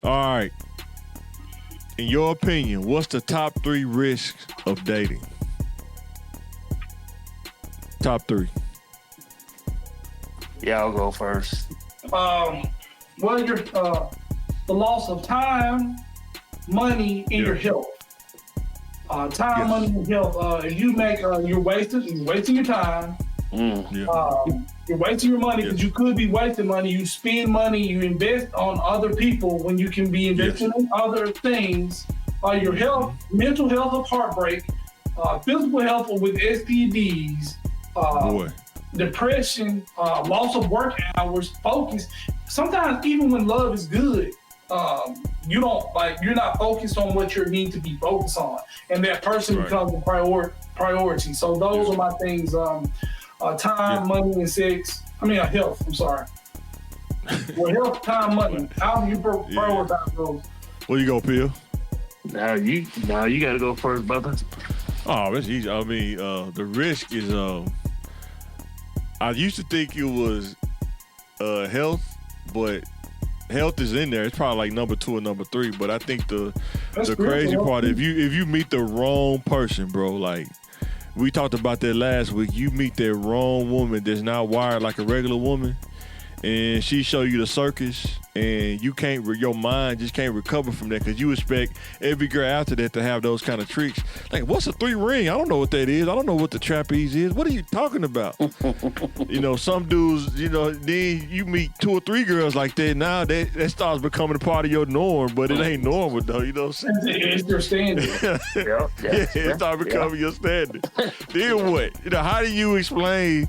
All right. In your opinion, what's the top 3 risks of dating? Top 3. Yeah, I'll go first. Well, your the loss of time, money, and your health. Time, Yes. money, and health. If you make you're wasting your time. Yeah. You're wasting your money because you could be wasting money. You spend money, you invest on other people when you can be investing in other things. Your health, mental health of heartbreak, physical health with STDs, Boy. depression, loss of work hours, focus. Sometimes even when love is good, you're not focused on what you need to be focused on, and that person becomes a priority. So those are my things: time, money, and sex. Health. I'm sorry. Well, health, time, money. How do you prioritize those? Where you go, Phil? Now you got to go first, brother. Oh, that's easy. I mean, the risk is. I used to think it was health, but health is in there. It's probably like number 2 or number 3. But I think the crazy part, if you meet the wrong person, bro, like we talked about that last week, you meet that wrong woman that's not wired like a regular woman, and she show you the circus, and your mind just can't recover from that because you expect every girl after that to have those kind of tricks. Like, what's a 3 ring? I don't know what that is. I don't know what the trapeze is. What are you talking about? Some dudes, then you meet 2 or 3 girls like that. Now that starts becoming a part of your norm, but it ain't normal though. You know what I'm saying? It's your standard. It starts becoming your standard. Then what? How do you explain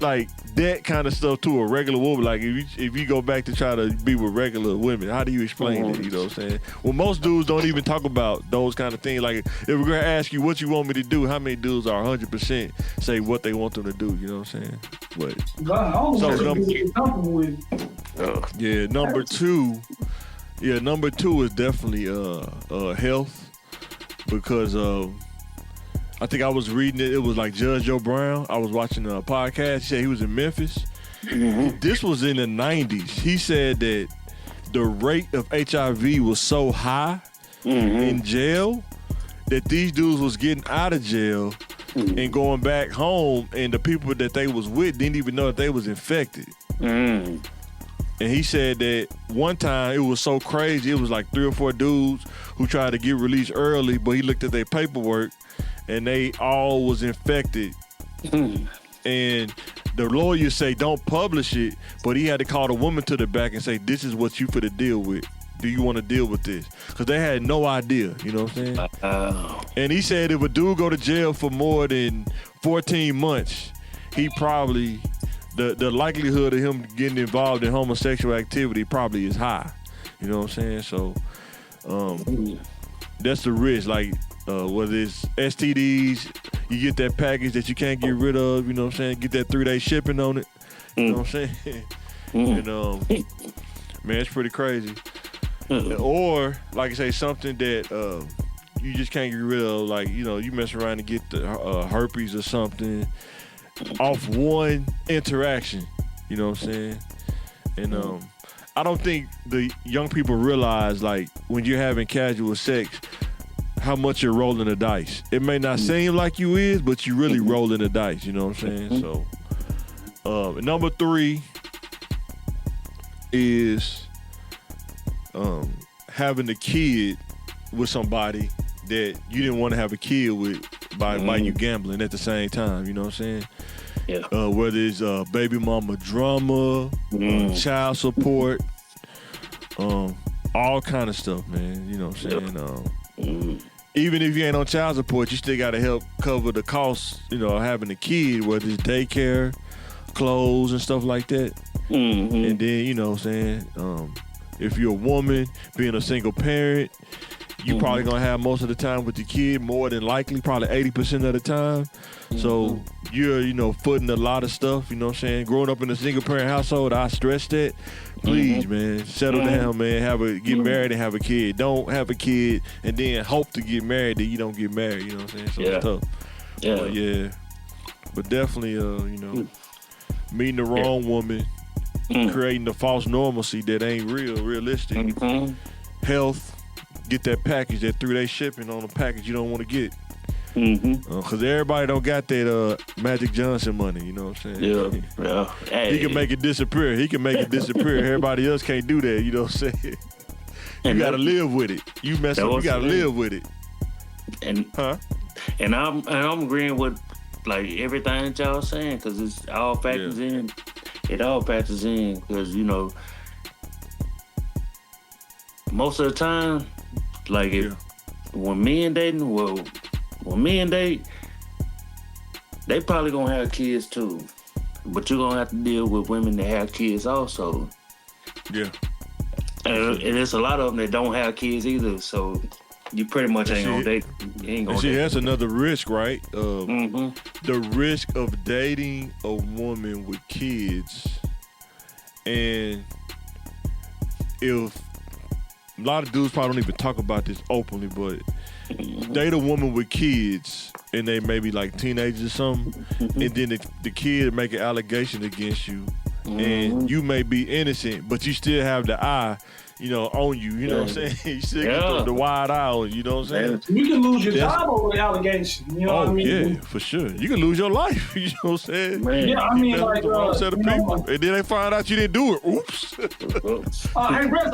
like that kind of stuff to a regular woman? Like if you go back to try to be with regular women, how do you explain it? You know what I'm saying? Well, most dudes don't even talk about those kind of things. Like if we're gonna ask you what you want me to do, how many dudes are 100% say what they want them to do? You know what I'm saying? Number two is definitely health, because I think I was reading it. It was like Judge Joe Brown. I was watching a podcast. He said he was in Memphis. This was in the 90s. He said that the rate of HIV was so high in jail that these dudes was getting out of jail and going back home, and the people that they was with didn't even know that they was infected. And he said that one time it was so crazy, it was like 3 or 4 dudes who tried to get released early, but he looked at their paperwork and they all was infected. And the lawyers say don't publish it, but he had to call the woman to the back and say, this is what you finna deal with. Do you want to deal with this? Because they had no idea, you know what I'm saying? And he said if a dude go to jail for more than 14 months, he probably, the likelihood of him getting involved in homosexual activity probably is high. You know what I'm saying? So that's the risk. Like whether it's STDs, you get that package that you can't get rid of, you know what I'm saying? Get that 3-day shipping on it. You know what I'm saying? And man, it's pretty crazy. Or like I say, something that you just can't get rid of, like, you mess around and get the herpes or something off one interaction, you know what I'm saying? And I don't think the young people realize, like, when you're having casual sex, how much you're rolling the dice. It may not seem like you is, but you really rolling the dice, you know what I'm saying? So number 3 is having a kid with somebody that you didn't want to have a kid with by you gambling at the same time, you know what I'm saying? Yeah. Whether it's baby mama drama, child support, all kind of stuff, man, you know what I'm saying? Even if you ain't on child support, you still got to help cover the costs, having a kid, whether it's daycare, clothes, and stuff like that. And then, you know what I'm saying, if you're a woman, being a single parent, you probably going to have most of the time with the kid, more than likely, probably 80% of the time. So you're, footing a lot of stuff, you know what I'm saying? Growing up in a single parent household, I stress that. Please, man, settle down, man. Get married and have a kid. Don't have a kid and then hope to get married that you don't get married, you know what I'm saying? So it's tough. Yeah. But definitely, meeting the wrong woman, creating the false normalcy that ain't realistic. health, get that package, that 3-day shipping on a package you don't want to get. Because everybody don't got that Magic Johnson money, you know what I'm saying? Yeah. Hey. He can make it disappear. Everybody else can't do that, you know what I'm saying? You got to live with it. You mess up, you got to live with it. And I'm agreeing with like everything that y'all saying, because it's all factors in. It all factors in, because most of the time, like when men date, they probably gonna have kids too, but you're gonna have to deal with women that have kids also. Yeah. And there's a lot of them that don't have kids either, so you pretty much ain't gonna date. That's another risk, right? The risk of dating a woman with kids, and if a lot of dudes probably don't even talk about this openly, but date a woman with kids and they may be like teenagers or something, and then the kid make an allegation against you, and you may be innocent, but you still have the eye, on you. You know what I'm saying? You still get the wide eye on you. You know what I'm saying? You can lose your job over the allegation. You know what I mean? Yeah, for sure. You can lose your life. You know what I'm saying? Man. Yeah, I mean, like, wrong set of people, and then they find out you didn't do it. Oops. Hey,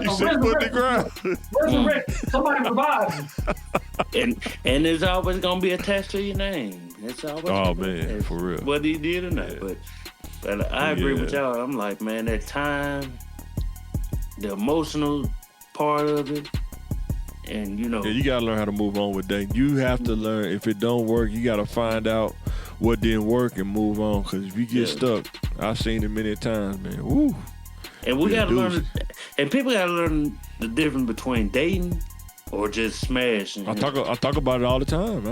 you should put the ground. Resurrect. Somebody revive you. And it's always gonna be attached to your name. It's always for real. Whether you did or not. But I agree with y'all. I'm like, man, that time, the emotional part of it, and Yeah, you gotta learn how to move on with dating. You have to learn, if it don't work, you gotta find out what didn't work and move on. Because if you get stuck, I've seen it many times, man. Woo. And we gotta learn, and people gotta learn the difference between dating or just smashing. I talk about it all the time.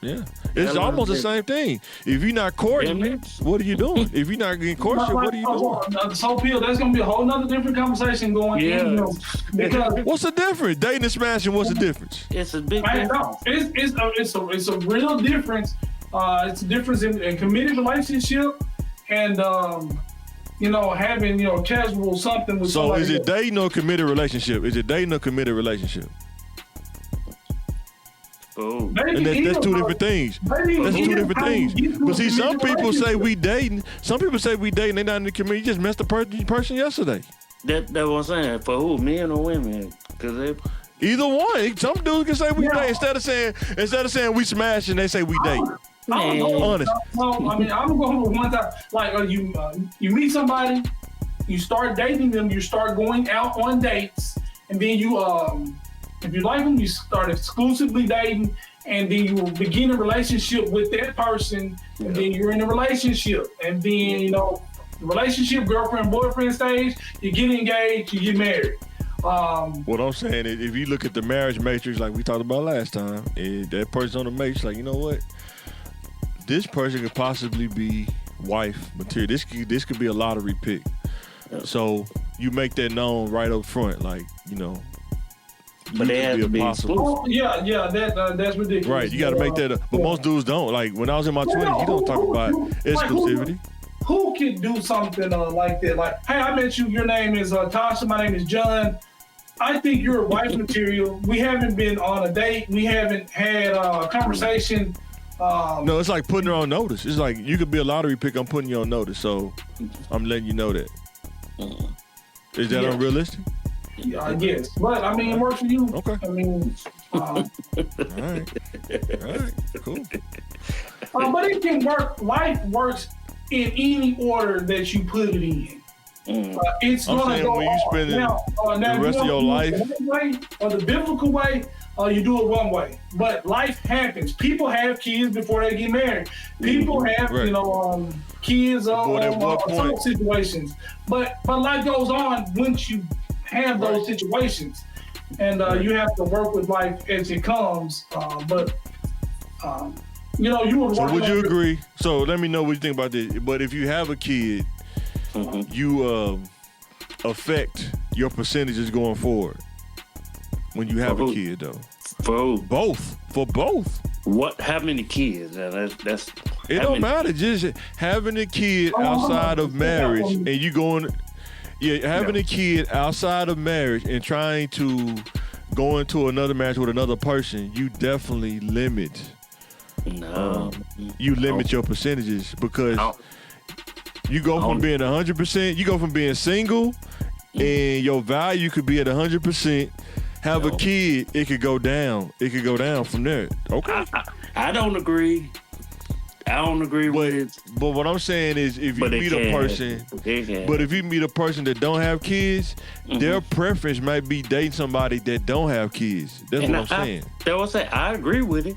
Yeah. It's almost the same thing. If you're not courting, what are you doing? If you're not getting courtship, what are you doing? So, Peel, that's going to be a whole nother different conversation going on. Because what's the difference? Dating and smashing, what's the difference? It's a big difference. It's a real difference. It's a difference in committed relationship and, having, casual something with somebody. So is it dating or committed relationship? Is it dating or committed relationship? Oh. And that's two different things. That's two different things. But see, some people say we dating. Some people say we dating. They're not in the community. You just messed the person yesterday. That's what I'm saying. For who? Men or women? Either one. Some dudes can say we date instead of saying we smashing. They say we date. Honest. No, I mean, I'm going with one time. Like you meet somebody, you start dating them, you start going out on dates, and then you if you like them, you start exclusively dating, and then you will begin a relationship with that person, and then you're in a relationship, and then the relationship, girlfriend, boyfriend stage, you get engaged, you get married. What I'm saying is, if you look at the marriage matrix like we talked about last time, and that person on the matrix, like, you know what? This person could possibly be wife material. This could be a lottery pick. So you make that known right up front, like, but they have to be possible. That's ridiculous. Right, you got to make that up. But most dudes don't. Like, when I was in my 20s, you don't talk about exclusivity. Who could do something like that? Like, hey, I met you. Your name is Tasha. My name is John. I think you're wife material. We haven't been on a date. We haven't had a conversation. No, it's like putting her on notice. It's like you could be a lottery pick. I'm putting you on notice, so I'm letting you know that. Is that unrealistic? Yeah, I guess. But, I mean, it works for you. Okay. I mean, All right. Cool. But it can work. Life works in any order that you put it in. It's going to go when you spend the rest of your life. The way, or the biblical way, you do it one way. But life happens. People have kids before they get married. People have, kids on some situations. But life goes on once you have those situations, and you have to work with life as it comes. You would. So would you agree? So let me know what you think about this. But if you have a kid, you affect your percentages going forward when you have a kid, though. For both. What? How many kids? That's. It don't matter. Just having a kid outside of marriage, and you going. Yeah, having a kid outside of marriage and trying to go into another marriage with another person, you definitely limit. No. You limit your percentages because you go from being 100%. You go from being single, and your value could be at 100%. Have a kid, it could go down. It could go down from there. Okay. I don't agree. I don't agree with it. But what I'm saying is, if you meet a person, but if you meet a person that don't have kids, their preference might be dating somebody that don't have kids. That's what I'm saying. That's what I'm saying. I agree with it.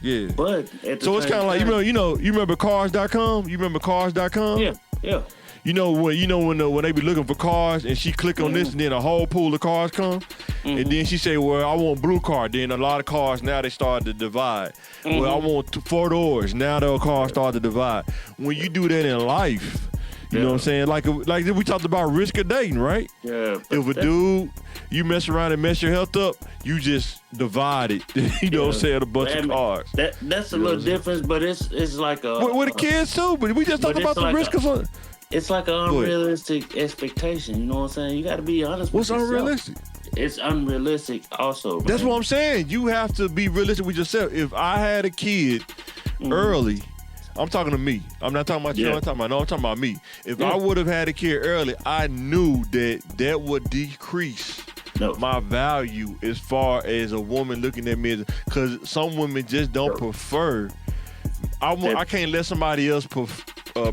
Yeah. But so it's kind of like you remember cars.com? You remember cars.com? Yeah. You know when they be looking for cars and she click on this and then a whole pool of cars come and then she say, well, I want blue car. Then a lot of cars now they start to divide. Well, I want 4 doors. Now the cars start to divide. When you do that in life, you know what I'm saying? Like we talked about risk of dating, right? Yeah. If a dude you mess around and mess your health up, you just divide it. You know what I'm saying? A bunch of cars. That's a little difference, but it's like a with the kids too. But we just talked about the risk of. It's like an unrealistic expectation. You know what I'm saying? You got to be honest with yourself. What's unrealistic? It's unrealistic also. Man. That's what I'm saying. You have to be realistic with yourself. If I had a kid early, I'm talking to me. I'm not talking about you. I'm talking about me. If I would have had a kid early, I knew that would decrease my value as far as a woman looking at me. Because some women just don't prefer. I can't let somebody else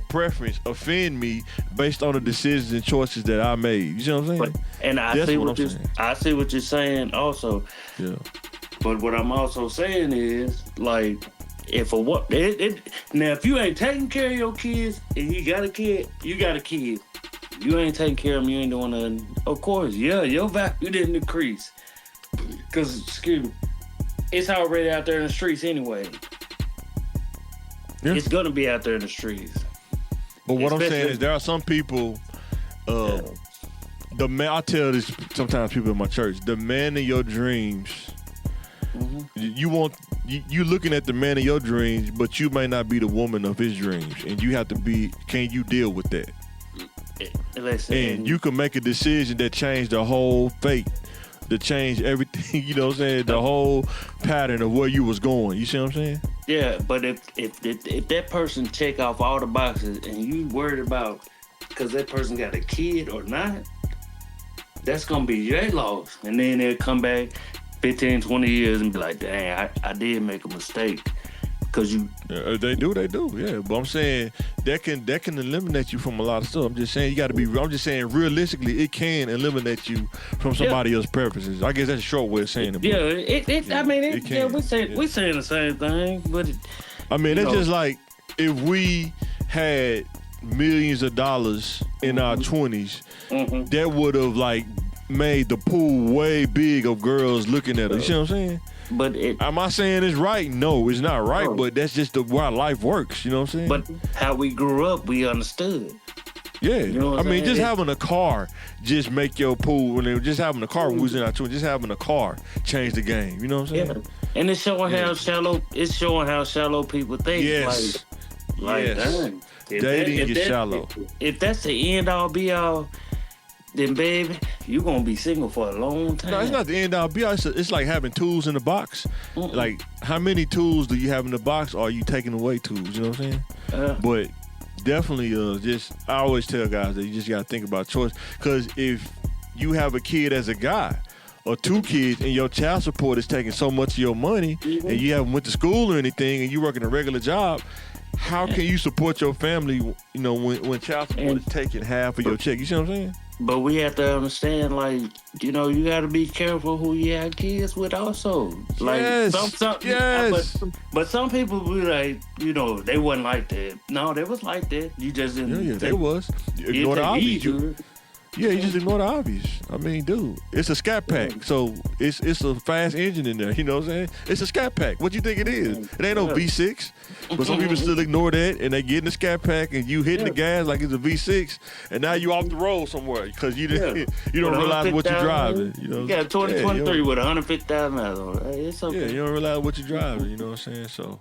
preference offend me based on the decisions and choices that I made. You see what I'm saying? And I see what you're saying also. Yeah. But what I'm also saying is, like, if if you ain't taking care of your kids and you got a kid, you got a kid. You ain't taking care of them, you ain't doing nothing. Of course, your value didn't decrease. Because, excuse me, it's already out there in the streets anyway. Yeah. It's gonna be out there in the streets. But what I'm saying is there are some people, I tell this sometimes people in my church, the man of your dreams, you looking at the man of your dreams, but you may not be the woman of his dreams. And you have to be, can you deal with that? Listen, and you can make a decision that change the whole fate, to change everything, you know what I'm saying? The whole pattern of where you was going. You see what I'm saying? Yeah, but if that person check off all the boxes and you worried about because that person got a kid or not, that's going to be your loss. And then they'll come back 15, 20 years and be like, dang, I did make a mistake. Because you... Yeah, they do, yeah. But I'm saying that can eliminate you from a lot of stuff. I'm just saying you got to be... I'm just saying realistically, it can eliminate you from somebody else's preferences. I guess that's a short way of saying it. We're saying the same thing, but... it's just like if we had millions of dollars in our 20s, that would have like made the pool way big of girls looking at us. You see what I'm saying? But am I saying it's right? No, it's not right. But that's just why life works. You know what I'm saying? But how we grew up, we understood. Yeah, you know just having a car just make your pool. Just having a car when we was in our 20s, just having a car change the game. You know what I'm saying? Yeah. And it's showing how shallow. It's showing how shallow people think. Yes. Dang, dating is shallow. If that's the end all be all, then baby, you're gonna be single for a long time. No, it's not the end all be all. It's like having tools in the box. Like, how many tools do you have in the box? Or are you taking away tools? You know what I'm saying? But definitely, I always tell guys that you just gotta think about choice. Because if you have a kid as a guy, or 2 kids, and your child support is taking so much of your money, and you haven't went to school or anything, and you working a regular job, how can you support your family? You know, when child support is taking half of your check. You see what I'm saying? But we have to understand, like, you know, you got to be careful who you have kids with also. Like, but some people be like, you know, they wasn't like that. No, they was like that. You just didn't. Yeah, they was. Ignore the obvious. You just ignore the obvious. I mean, dude, it's a Scat Pack, so it's a fast engine in there. You know what I'm saying? It's a Scat Pack. What you think it is? It ain't no V6. But some people still ignore that, and they get in the Scat Pack, and you hitting the gas like it's a V6, and now you off the road somewhere because you don't realize what you're driving. You know, you got 2023 with 150,000 miles on it. It's okay. Yeah, you don't realize what you're driving. You know what I'm saying? So.